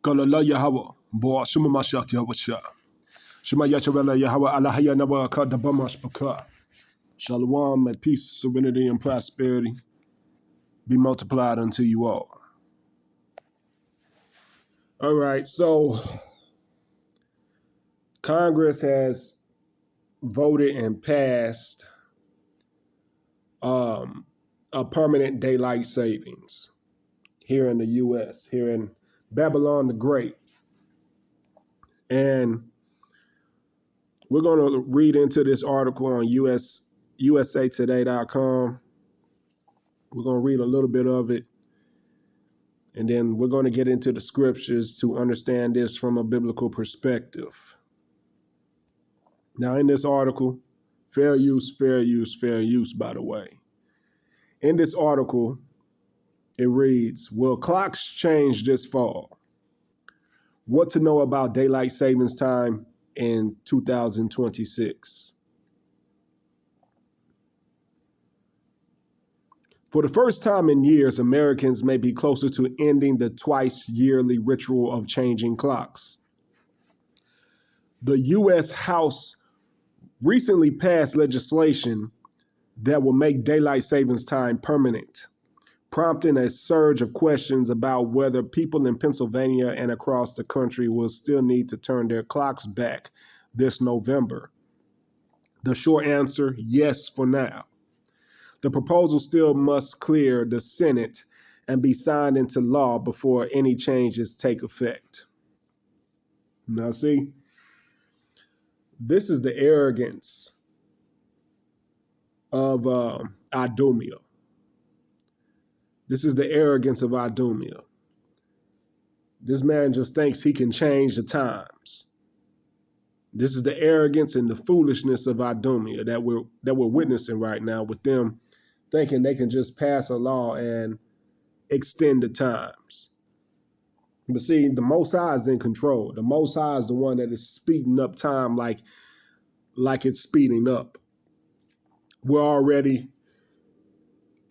Kalala Yahweh, Boa Shuma Mashak Yahweh Shema Yahweh Yahweh Alahaya Nawa Kadabamash Baka. Shalom and peace, serenity, and prosperity be multiplied unto you all. All right, so Congress has voted and passed a permanent daylight savings here in the U.S., here in Babylon the Great. And we're going to read into this article on usatoday.com. We're going to read a little bit of it, and then we're going to get into the scriptures to understand this from a biblical perspective. Now, in this article, fair use, by the way. In this article, it reads, will clocks change this fall? What to know about daylight savings time in 2026. For the first time in years, Americans may be closer to ending the twice yearly ritual of changing clocks. The U.S. House recently passed legislation that will make daylight savings time permanent, prompting a surge of questions about whether people in Pennsylvania and across the country will still need to turn their clocks back this November. The short answer, yes, for now. The proposal still must clear the Senate and be signed into law before any changes take effect. Now, see, this is the arrogance of Idumea. This is the arrogance of Idumea. This man just thinks he can change the times. This is the arrogance and the foolishness of Idumea that we're witnessing right now, with them thinking they can just pass a law and extend the times. But see, the Most High is in control. The Most High is the one that is speeding up time like it's speeding up. We're already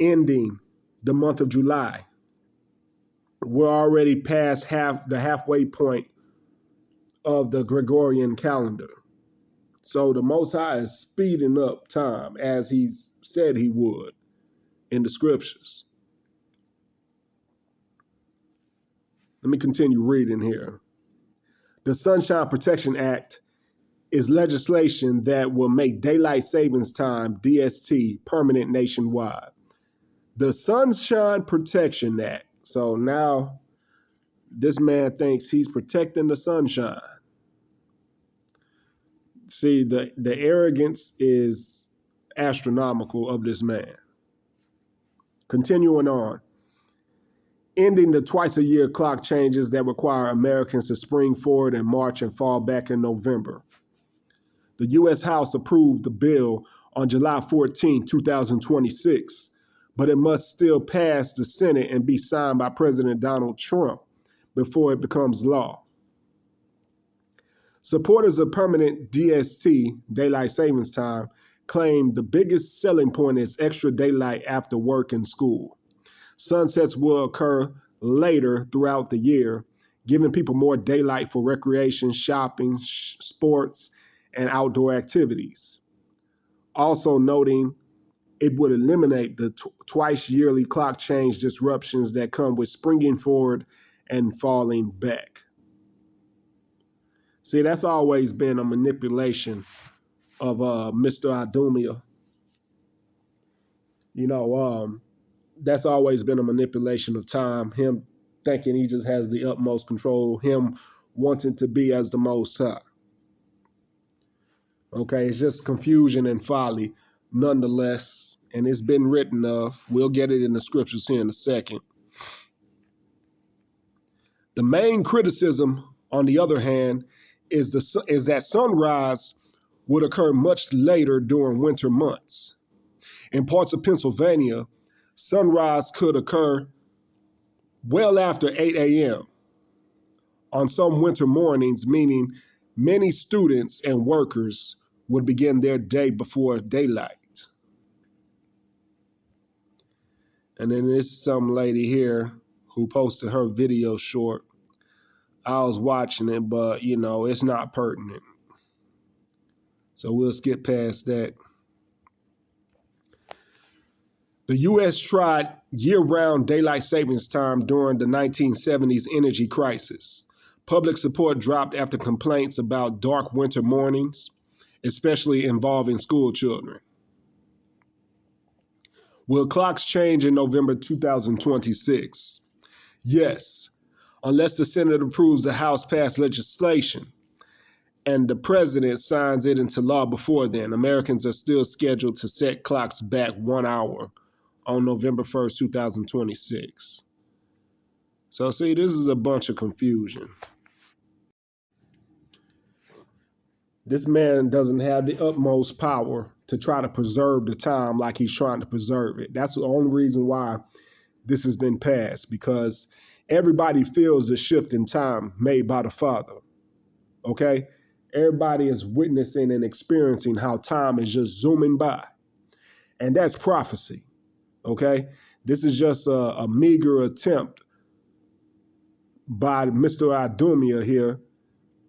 ending the month of July. We're already past the halfway point of the Gregorian calendar. So the Most High is speeding up time as he's said he would in the scriptures. Let me continue reading here. The Sunshine Protection Act is legislation that will make daylight savings time, DST, permanent nationwide. The Sunshine Protection Act. So now this man thinks he's protecting the sunshine. See, the arrogance is astronomical of this man. Continuing on. Ending the twice-a-year clock changes that require Americans to spring forward in March and fall back in November. The U.S. House approved the bill on July 14, 2026, but it must still pass the Senate and be signed by President Donald Trump before it becomes law. Supporters of permanent DST, daylight savings time, claim the biggest selling point is extra daylight after work and school. Sunsets will occur later throughout the year, giving people more daylight for recreation, shopping, sports, and outdoor activities. Also noting it would eliminate the twice yearly clock change disruptions that come with springing forward and falling back. See, that's always been a manipulation of Mr. Idumea. That's always been a manipulation of time. Him thinking he just has the utmost control. Him wanting to be as the Most High. Okay, it's just confusion and folly, nonetheless. And it's been written of. We'll get it in the scriptures here in a second. The main criticism, on the other hand, is that sunrise would occur much later during winter months. In parts of Pennsylvania, sunrise could occur well after 8 a.m. on some winter mornings, meaning many students and workers would begin their day before daylight. And then there's some lady here who posted her video short I was watching it, but you know, it's not pertinent. So we'll skip past that. The U.S. tried year-round daylight savings time during the 1970s energy crisis. Public support dropped after complaints about dark winter mornings, especially involving school children. Will clocks change in November 2026? Yes, unless the Senate approves the House passed legislation and the president signs it into law before then. Americans are still scheduled to set clocks back 1 hour on November 1st, 2026. So see, this is a bunch of confusion. This man doesn't have the utmost power to try to preserve the time like he's trying to preserve it. That's the only reason why this has been passed, because everybody feels the shift in time made by the Father. Okay? Everybody is witnessing and experiencing how time is just zooming by. And that's prophecy. Okay? This is just a meager attempt by Mr. Idumea here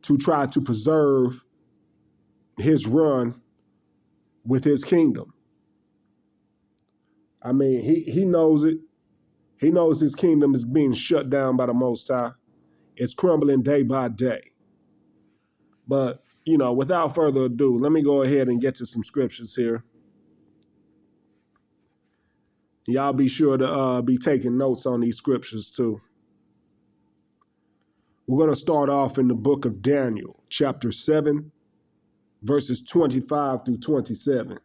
to try to preserve his run with his kingdom. I mean, he knows it. He knows his kingdom is being shut down by the Most High. It's crumbling day by day. But, you know, without further ado, let me go ahead and get to some scriptures here. Y'all be sure to be taking notes on these scriptures too. We're going to start off in the book of Daniel, chapter 7, verses 25 through 27.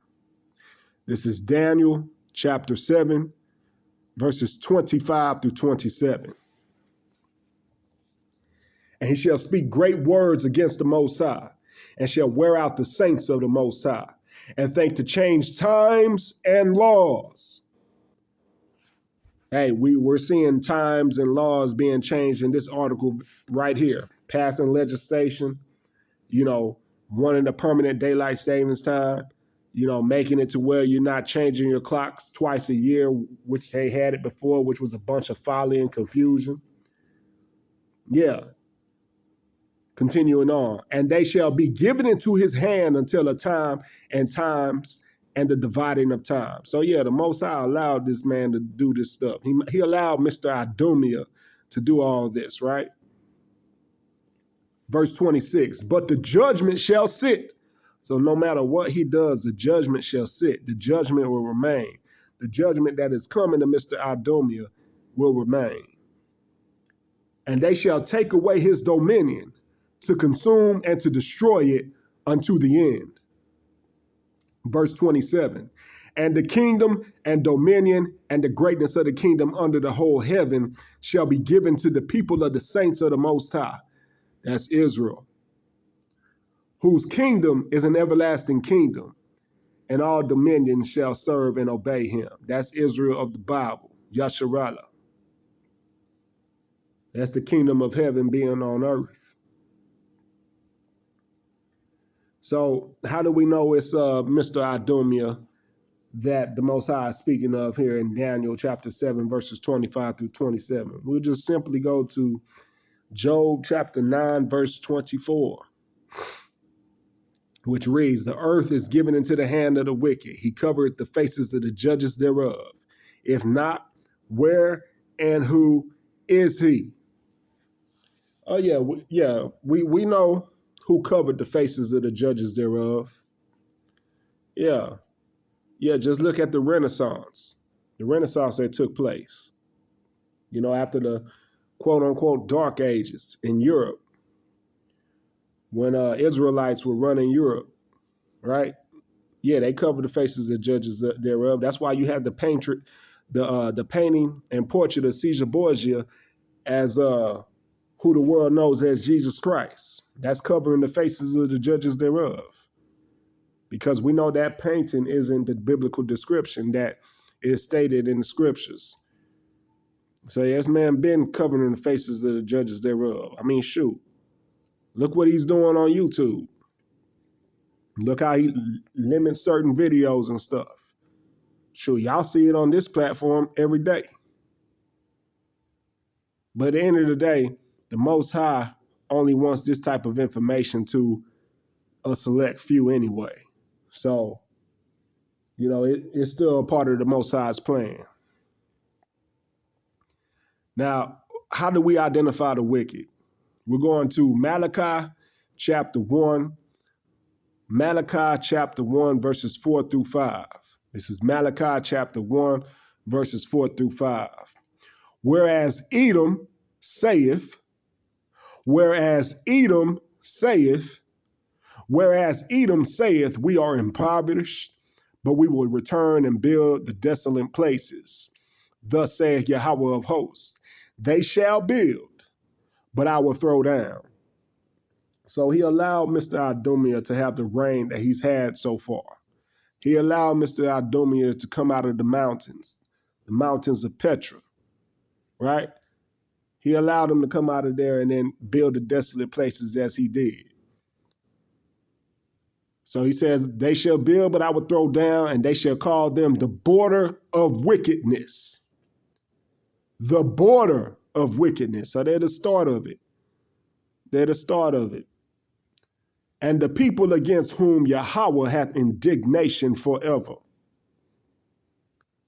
This is Daniel, chapter 7, verses 25 through 27. And he shall speak great words against the Most High, and shall wear out the saints of the Most High, and think to change times and laws. Hey, we're seeing times and laws being changed in this article right here. Passing legislation, you know, wanting a permanent daylight savings time, you know, making it to where you're not changing your clocks twice a year, which they had it before, which was a bunch of folly and confusion. Yeah. Continuing on. And they shall be given into his hand until a time and times and the dividing of time. So yeah, the Most High allowed this man to do this stuff. He allowed Mr. Idumea to do all this, right? Verse 26, but the judgment shall sit. So no matter what he does, the judgment shall sit. The judgment will remain. The judgment that is coming to Mr. Idumea will remain. And they shall take away his dominion to consume and to destroy it unto the end. Verse 27, and the kingdom and dominion and the greatness of the kingdom under the whole heaven shall be given to the people of the saints of the Most High. That's Israel, whose kingdom is an everlasting kingdom, and all dominions shall serve and obey him. That's Israel of the Bible, Yasharallah. That's the kingdom of heaven being on earth. So how do we know it's Mr. Idumea that the Most High is speaking of here in Daniel chapter 7, verses 25 through 27? We'll just simply go to Job chapter 9, verse 24, which reads, the earth is given into the hand of the wicked. He covereth the faces of the judges thereof. If not, where and who is he? Oh, yeah, we know who covered the faces of the judges thereof. Yeah, just look at the Renaissance. The Renaissance that took place, you know, after the quote unquote dark ages in Europe, when Israelites were running Europe, right? Yeah, they covered the faces of judges thereof. That's why you had the painting and portrait of Caesar Borgia as who the world knows as Jesus Christ. That's covering the faces of the judges thereof. Because we know that painting isn't the biblical description that is stated in the scriptures. So yeah, this man been covering the faces of the judges thereof. I mean, shoot. Look what he's doing on YouTube. Look how he limits certain videos and stuff. Sure, y'all see it on this platform every day. But at the end of the day, the Most High only wants this type of information to a select few anyway. So, it's still a part of the Most High's plan. Now, how do we identify the wicked? We're going to Malachi chapter 1. Malachi chapter 1, verses 4 through 5. This is Malachi chapter 1, verses 4 through 5. Whereas Edom saith, whereas Edom saith, we are impoverished, but we will return and build the desolate places. Thus saith Yahweh of hosts, they shall build, but I will throw down. So he allowed Mr. Idumea to have the reign that he's had so far. He allowed Mr. Idumea to come out of the mountains of Petra, right? He allowed him to come out of there and then build the desolate places as he did. So he says, they shall build, but I will throw down, and they shall call them the border of wickedness. The border of wickedness. So they're the start of it. They're the start of it. And the people against whom Yahweh hath indignation forever.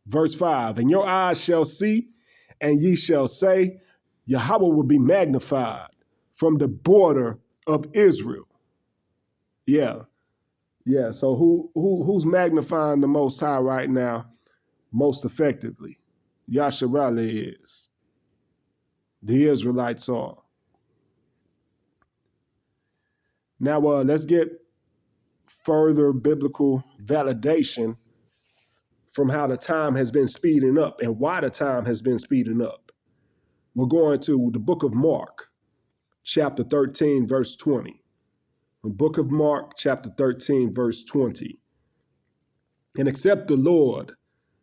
Verse 5, and your eyes shall see, and ye shall say, Yahweh will be magnified from the border of Israel. Yeah. So who's magnifying the Most High right now most effectively? Yasharallah is. The Israelites are. Now, let's get further biblical validation from how the time has been speeding up and why the time has been speeding up. We're going to the book of Mark, chapter 13, verse 20. The book of Mark, chapter 13, verse 20. And except the Lord,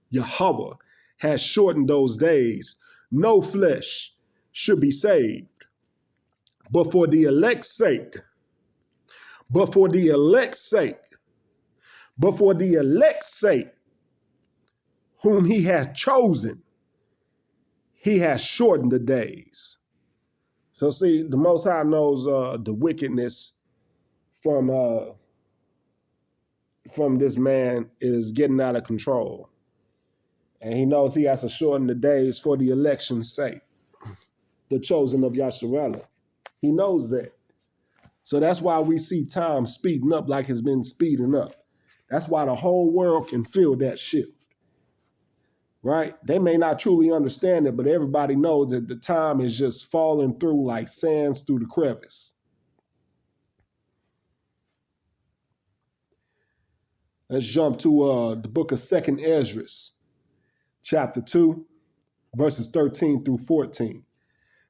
Yahweh, has shortened those days, no flesh should be saved. But for the elect's sake, whom he hath chosen, he has shortened the days. So see, the Most High knows the wickedness from this man is getting out of control. And he knows he has to shorten the days for the election's sake, the chosen of Yasharallah. He knows that. So that's why we see time speeding up like it's been speeding up. That's why the whole world can feel that shift, right? They may not truly understand it, but everybody knows that the time is just falling through like sands through the crevice. Let's jump to the book of 2nd Esdras, chapter 2, verses 13 through 14.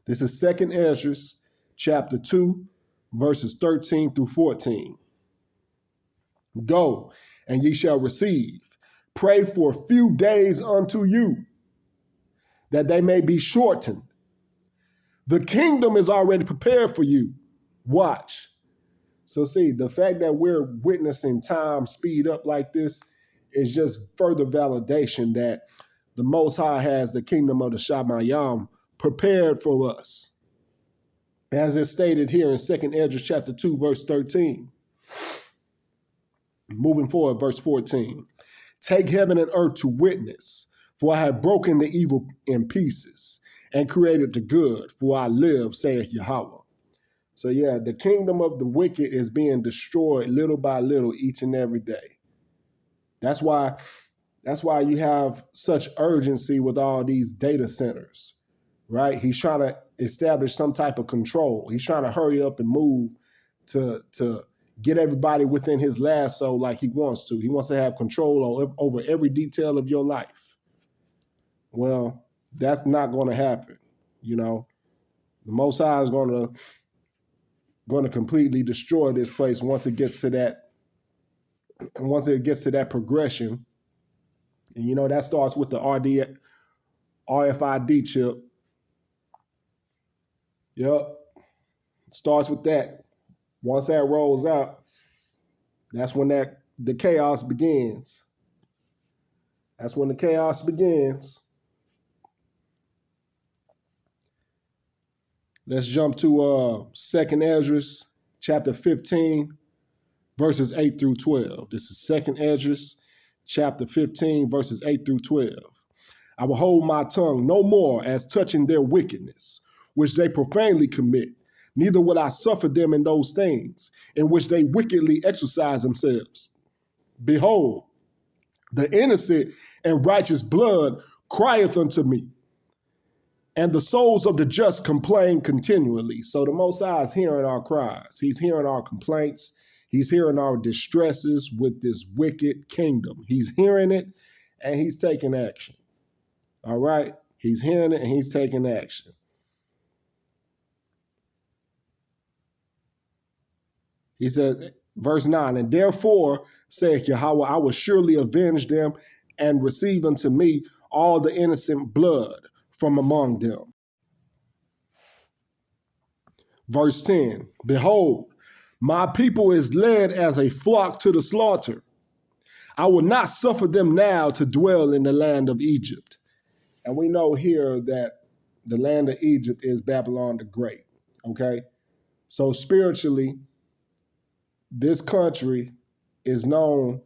This is 2nd Esdras, chapter 2, verses 13 through 14. Go, and ye shall receive. Pray for a few days unto you, that they may be shortened. The kingdom is already prepared for you. Watch. So see, the fact that we're witnessing time speed up like this is just further validation that the Most High has the kingdom of the Shamayam prepared for us. As it's stated here in 2nd Esdras chapter 2, verse 13. Moving forward, verse 14. Take heaven and earth to witness, for I have broken the evil in pieces and created the good, for I live, saith Yahweh. So yeah, the kingdom of the wicked is being destroyed little by little each and every day. That's why you have such urgency with all these data centers, right? He's trying to establish some type of control. He's trying to hurry up and move to get everybody within his lasso like he wants to. He wants to have control over every detail of your life. Well, that's not going to happen. The Most High is going to completely destroy this place once it gets to that progression. And that starts with the RFID chip. Yep. It starts with that. Once that rolls out, that's when the chaos begins. That's when the chaos begins. Let's jump to 2nd Esdras, chapter 15, verses 8 through 12. This is 2nd Esdras, chapter 15, verses 8 through 12. I will hold my tongue no more as touching their wickedness, which they profanely commit. Neither will I suffer them in those things in which they wickedly exercise themselves. Behold, the innocent and righteous blood crieth unto me, and the souls of the just complain continually. So the Most High is hearing our cries. He's hearing our complaints. He's hearing our distresses with this wicked kingdom. He's hearing it, and he's taking action. All right? He's hearing it, and he's taking action. He said, verse 9, and therefore, saith Yahweh, I will surely avenge them and receive unto me all the innocent blood from among them. Verse 10, behold, my people is led as a flock to the slaughter. I will not suffer them now to dwell in the land of Egypt. And we know here that the land of Egypt is Babylon the Great, okay? So spiritually, this country is known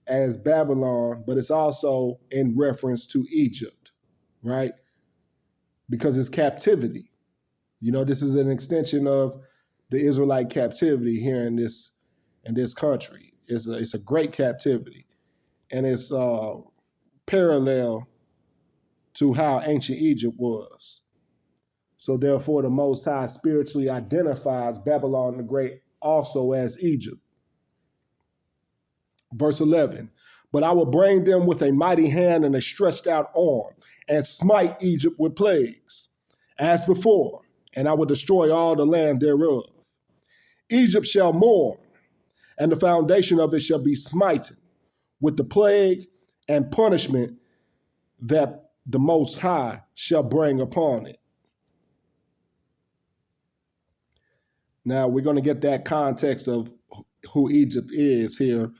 as Babylon, but it's also in reference to Egypt, right? Because it's captivity. You know, this is an extension of the Israelite captivity here in this country. It's a great captivity, and it's parallel to how ancient Egypt was. So therefore, the Most High spiritually identifies Babylon the Great also as Egypt. Verse 11, but I will bring them with a mighty hand and a stretched out arm, and smite Egypt with plagues, as before, and I will destroy all the land thereof. Egypt shall mourn, and the foundation of it shall be smitten with the plague and punishment that the Most High shall bring upon it. Now, we're going to get that context of who Egypt is here,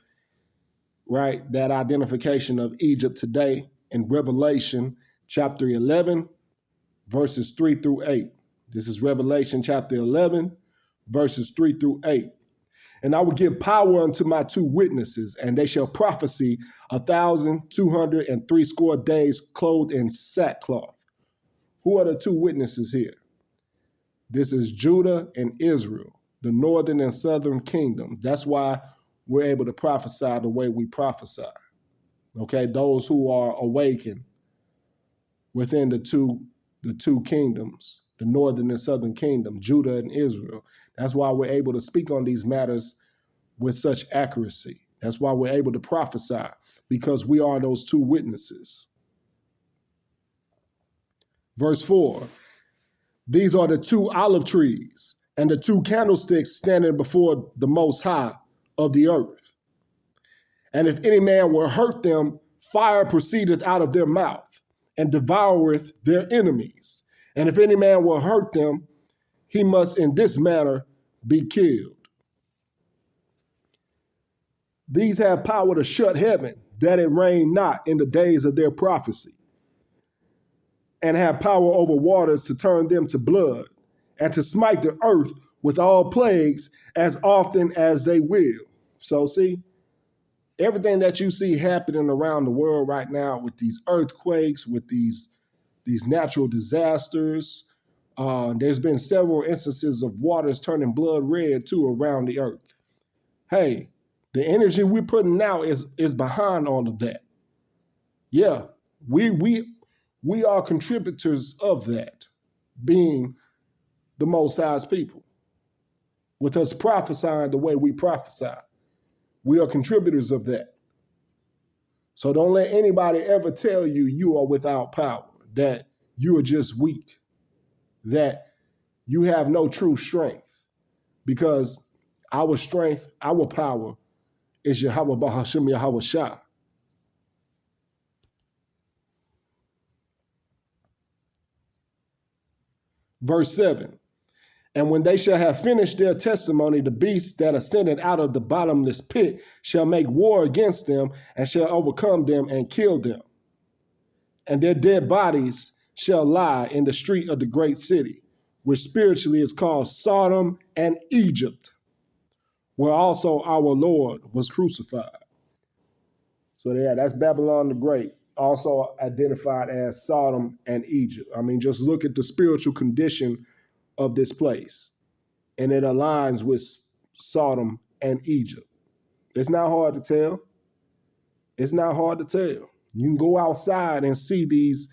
right? That identification of Egypt today in Revelation chapter 11, verses 3 through 8. This is Revelation chapter 11, verses 3 through 8. And I will give power unto my two witnesses, and they shall prophesy 1,260 days clothed in sackcloth. Who are the two witnesses here? This is Judah and Israel, the northern and southern kingdom. That's why we're able to prophesy the way we prophesy. Okay, those who are awakened within the two kingdoms, the northern and southern kingdom, Judah and Israel. That's why we're able to speak on these matters with such accuracy. That's why we're able to prophesy, because we are those two witnesses. Verse 4, these are the two olive trees and the two candlesticks standing before the Most High of the earth. And if any man will hurt them, fire proceedeth out of their mouth and devoureth their enemies. And if any man will hurt them, he must in this manner be killed. These have power to shut heaven, that it rain not in the days of their prophecy, and have power over waters to turn them to blood, and to smite the earth with all plagues as often as they will. So see, everything that you see happening around the world right now with these earthquakes, with these natural disasters, there's been several instances of waters turning blood red too around the earth. Hey, the energy we're putting out is behind all of that. Yeah, we are contributors of that, being the Most High's people. With us prophesying the way we prophesy, we are contributors of that. So don't let anybody ever tell you you are without power, that you are just weak, that you have no true strength, because our strength, our power is Yahweh Bahashim Yahweh Shah. Verse 7, and when they shall have finished their testimony, the beast that ascended out of the bottomless pit shall make war against them and shall overcome them and kill them. And their dead bodies shall lie in the street of the great city, which spiritually is called Sodom and Egypt, where also our Lord was crucified. So yeah, that's Babylon the Great, also identified as Sodom and Egypt. I mean, just look at the spiritual condition of this place, and it aligns with Sodom and Egypt. It's not hard to tell. It's not hard to tell. You can go outside and see these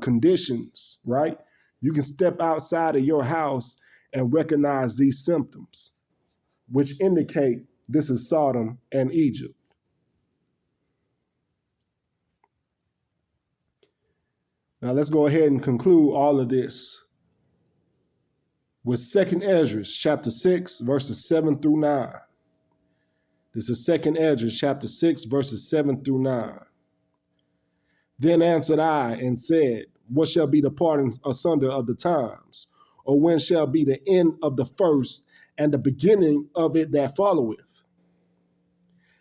conditions, right? You can step outside of your house and recognize these symptoms, which indicate this is Sodom and Egypt. Now let's go ahead and conclude all of this with 2nd Ezra chapter 6, verses 7 through 9. This is 2nd Ezra chapter 6, verses 7 through 9. Then answered I and said, what shall be the parting asunder of the times? Or when shall be the end of the first and the beginning of it that followeth?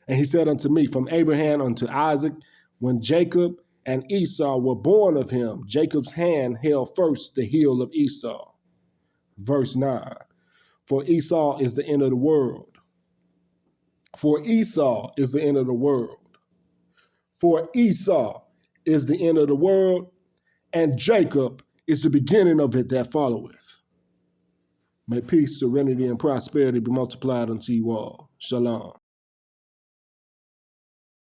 And he said unto me, from Abraham unto Isaac, when Jacob and Esau were born of him, Jacob's hand held first the heel of Esau. Verse 9, for Esau is the end of the world. For Esau is the end of the world. For Esau is the end of the world, and Jacob is the beginning of it that followeth. May peace, serenity, and prosperity be multiplied unto you all. Shalom.